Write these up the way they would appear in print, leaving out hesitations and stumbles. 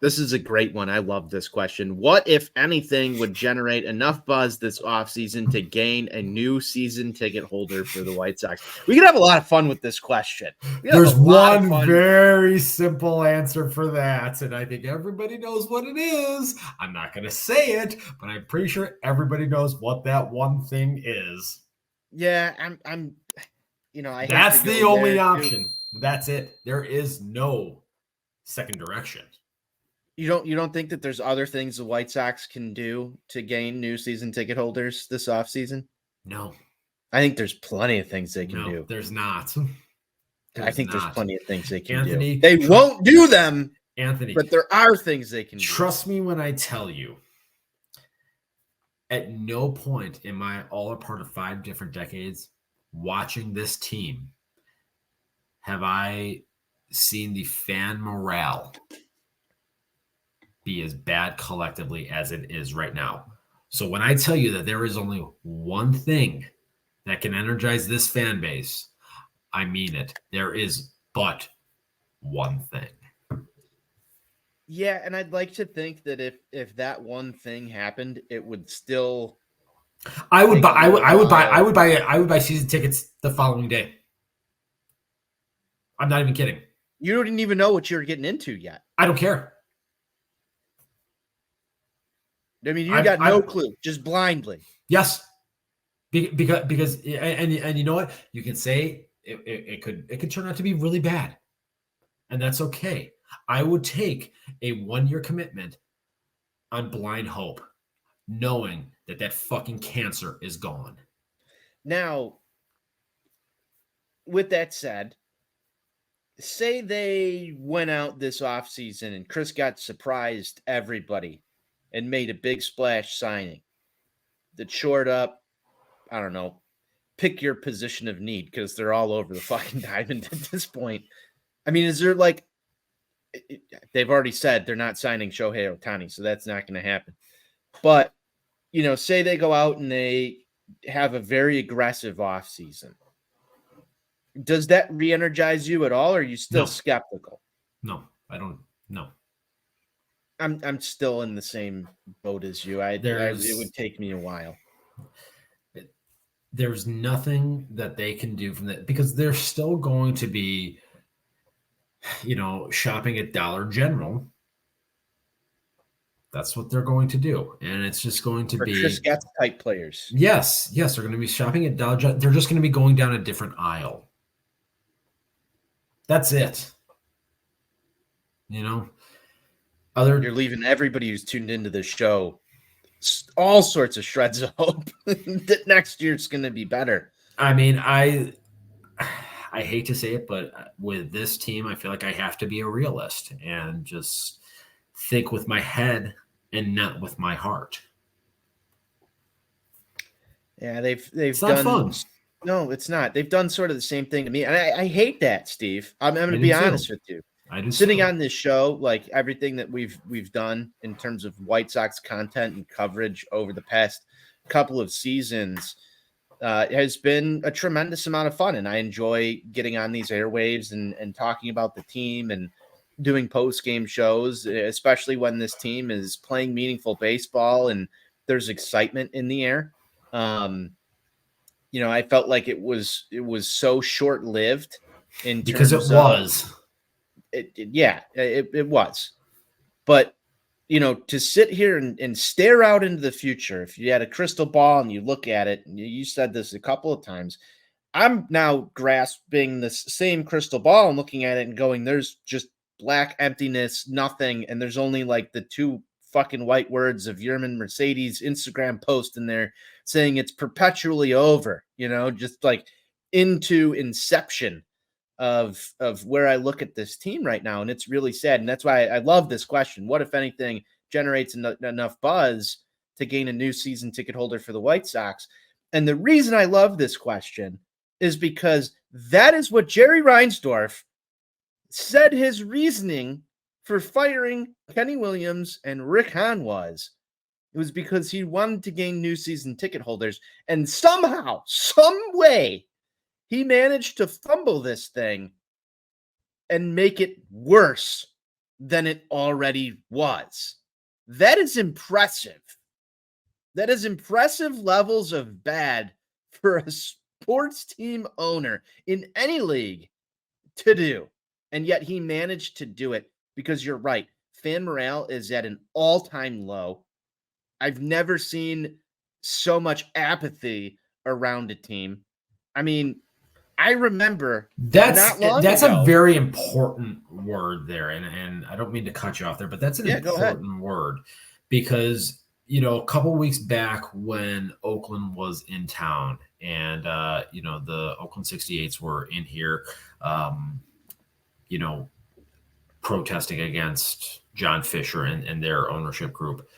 This is a great one. I love this question. What, if anything, would generate enough buzz this offseason to gain a new season ticket holder for the White Sox? We could have a lot of fun with this question. There's one very simple answer for that, and I think everybody knows what it is. I'm not going to say it, but I'm pretty sure everybody knows what that one thing is. Yeah, That's the only option. That's it. There is no second direction. You don't think that there's other things the White Sox can do to gain new season ticket holders this offseason? No. I think there's plenty of things they can do. There's not. There's plenty of things they can do. They won't do them, Anthony. But there are things they can do. Trust me when I tell you, at no point in my all or part of 5 different decades watching this team have I seen the fan morale be as bad collectively as it is right now. So when I tell you that there is only one thing that can energize this fan base, I mean it. There is but one thing. Yeah, and I'd like to think that if that one thing happened, it would still. I would buy season tickets the following day. I'm not even kidding. You didn't even know what you're getting into yet. I don't care. I mean, you got no clue, just blindly. Yes, because and you know what? You can say it could turn out to be really bad, and that's okay. I would take a 1-year commitment on blind hope, knowing that fucking cancer is gone. Now, with that said, say they went out this offseason and Chris got surprised everybody and made a big splash signing that shored up, I don't know, pick your position of need because they're all over the fucking diamond at this point. I mean, is there like, they've already said they're not signing Shohei Ohtani, so that's not going to happen. But, you know, say they go out and they have a very aggressive offseason. Does that re-energize you at all, or are you still skeptical? No, I don't. No. I'm still in the same boat as you. It would take me a while. There's nothing that they can do from that because they're still going to be, you know, shopping at Dollar General. That's what they're going to do, and it's just going to be Chris Getz type players. Yes, they're going to be shopping at Dollar General. They're just going to be going down a different aisle. That's it. You know. You're leaving everybody who's tuned into the show all sorts of shreds of hope that next year's going to be better. I mean, I hate to say it, but with this team, I feel like I have to be a realist and just think with my head and not with my heart. Yeah, they've it's done. Not fun. No, it's not. They've done sort of the same thing to me, and I hate that, Steve. I'm going to be honest with you. Sitting on this show, like everything that we've done in terms of White Sox content and coverage over the past couple of seasons has been a tremendous amount of fun. And I enjoy getting on these airwaves and talking about the team and doing post-game shows, especially when this team is playing meaningful baseball and there's excitement in the air. You know, I felt like it was so short-lived because it was. It was. But, you know, to sit here and stare out into the future, if you had a crystal ball and you look at it, and you said this a couple of times, I'm now grasping this same crystal ball and looking at it and going, there's just black emptiness, nothing. And there's only like the 2 fucking white words of Yerman Mercedes Instagram post in there saying it's perpetually over, you know, just like into inception of where I look at this team right now. And it's really sad. And that's why I love this question. What, if anything, generates enough buzz to gain a new season ticket holder for the White Sox? And the reason I love this question is because that is what Jerry Reinsdorf said his reasoning for firing Kenny Williams and Rick Hahn was. It was because he wanted to gain new season ticket holders. And somehow, some way, he managed to fumble this thing and make it worse than it already was. That is impressive. That is impressive levels of bad for a sports team owner in any league to do. And yet he managed to do it because you're right. Fan morale is at an all-time low. I've never seen so much apathy around a team. I mean, I remember not long that's ago. a very important word there, and I don't mean to cut you off there, but that's an important word because a couple weeks back when Oakland was in town and the Oakland 68s were in here, protesting against John Fisher and their ownership group.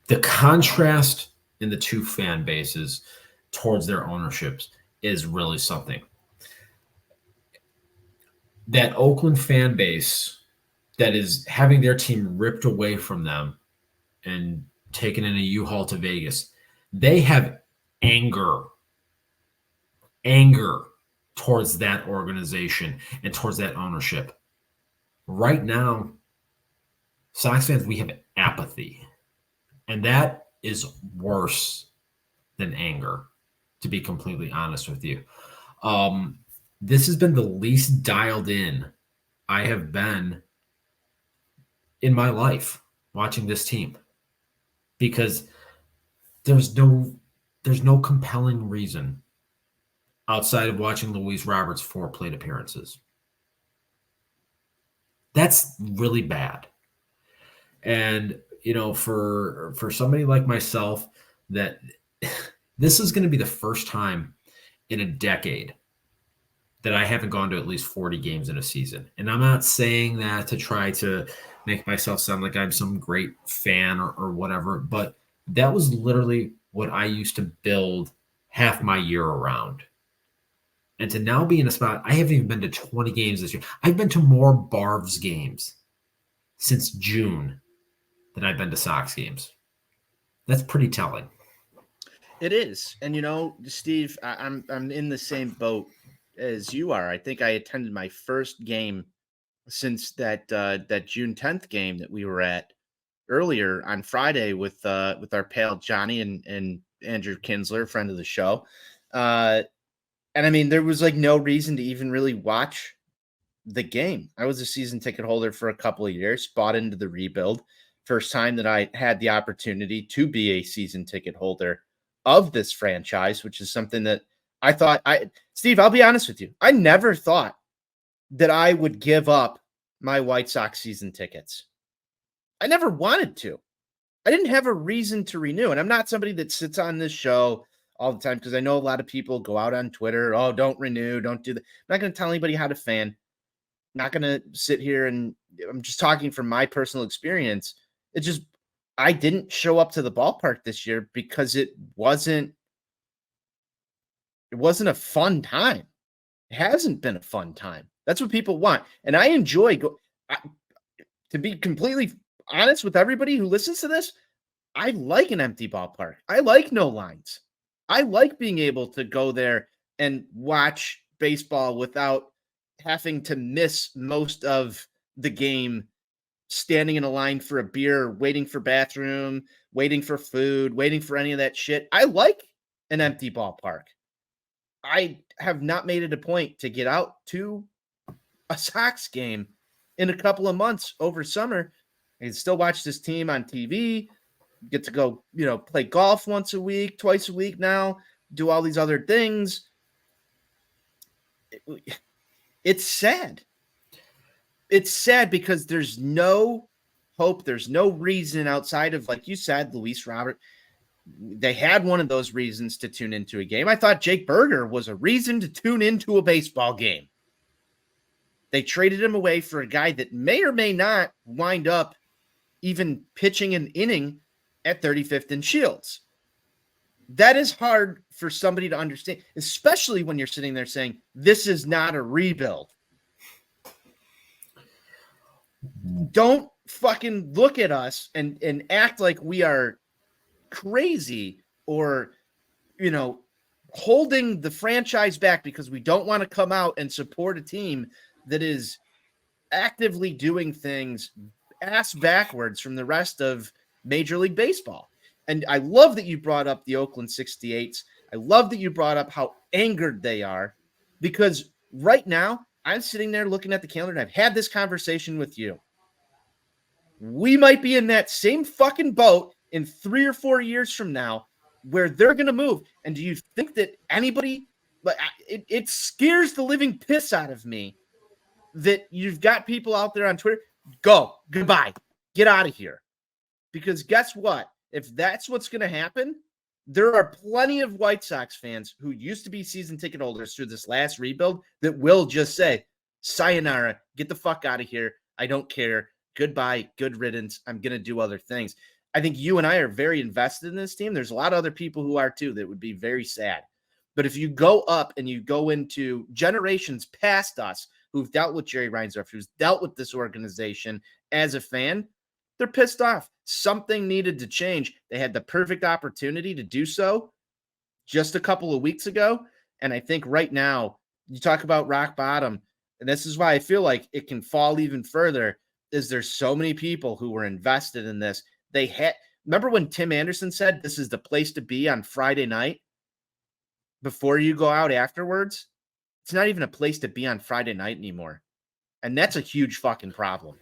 The contrast in the two fan bases towards their ownerships is really something. That Oakland fan base that is having their team ripped away from them and taken in a U-Haul to Vegas, they have anger towards that organization and towards that ownership. Right now, Sox fans, we have apathy. And that is worse than anger, to be completely honest with you. This has been the least dialed in I have been in my life watching this team because there's no compelling reason outside of watching Luis Roberts' 4 plate appearances. That's really bad. And for somebody like myself, that this is going to be the first time in a decade that I haven't gone to at least 40 games in a season. And I'm not saying that to try to make myself sound like I'm some great fan or whatever, but that was literally what I used to build half my year around. And to now be in a spot, I haven't even been to 20 games this year. I've been to more Barvs games since June than I've been to Sox games. That's pretty telling. It is. And Steve, I'm in the same boat as you are. I think I attended my first game since that June 10th game that we were at earlier on Friday with our pal Johnny and Andrew Kinsler, friend of the show. And I mean, there was like no reason to even really watch the game. I was a season ticket holder for a couple of years, bought into the rebuild. First time that I had the opportunity to be a season ticket holder of this franchise, which is something that I thought Steve, I'll be honest with you. I never thought that I would give up my White Sox season tickets. I never wanted to. I didn't have a reason to renew. And I'm not somebody that sits on this show all the time because I know a lot of people go out on Twitter, oh, don't renew, don't do that. I'm not going to tell anybody how to fan. I'm not going to sit here and I'm just talking from my personal experience. It's just I didn't show up to the ballpark this year because it wasn't a fun time. It hasn't been a fun time. That's what people want. And I enjoy to be completely honest with everybody who listens to this, I like an empty ballpark. I like no lines. I like being able to go there and watch baseball without having to miss most of the game standing in a line for a beer, waiting for bathroom, waiting for food, waiting for any of that shit. I like an empty ballpark. I have not made it a point to get out to a Sox game in a couple of months over summer. I can still watch this team on TV, get to go, play golf once a week, twice a week now, do all these other things. It's sad. It's sad because there's no hope. There's no reason outside of, like you said, Luis Robert. They had one of those reasons to tune into a game. I thought Jake Berger was a reason to tune into a baseball game. They traded him away for a guy that may or may not wind up even pitching an inning at 35th and Shields. That is hard for somebody to understand, especially when you're sitting there saying, this is not a rebuild. Don't fucking look at us and act like we are crazy or, holding the franchise back because we don't want to come out and support a team that is actively doing things ass backwards from the rest of Major League Baseball. And I love that you brought up the Oakland 68s. I love that you brought up how angered they are, because right now I'm sitting there looking at the calendar, and I've had this conversation with you. We might be in that same fucking boat in 3 or 4 years from now where they're going to move. And do you think that anybody, but it scares the living piss out of me that you've got people out there on Twitter, goodbye, get out of here. Because guess what? If that's what's going to happen, there are plenty of White Sox fans who used to be season ticket holders through this last rebuild that will just say, sayonara, get the fuck out of here. I don't care. Goodbye, good riddance. I'm going to do other things. I think you and I are very invested in this team. There's a lot of other people who are too that would be very sad. But if you go up and you go into generations past us who've dealt with Jerry Reinsdorf, who's dealt with this organization as a fan, they're pissed off. Something needed to change. They had the perfect opportunity to do so just a couple of weeks ago. And I think right now, you talk about rock bottom, and this is why I feel like it can fall even further, is there's so many people who were invested in this. They had, remember when Tim Anderson said this is the place to be on Friday night before you go out afterwards? It's not even a place to be on Friday night anymore. And that's a huge fucking problem.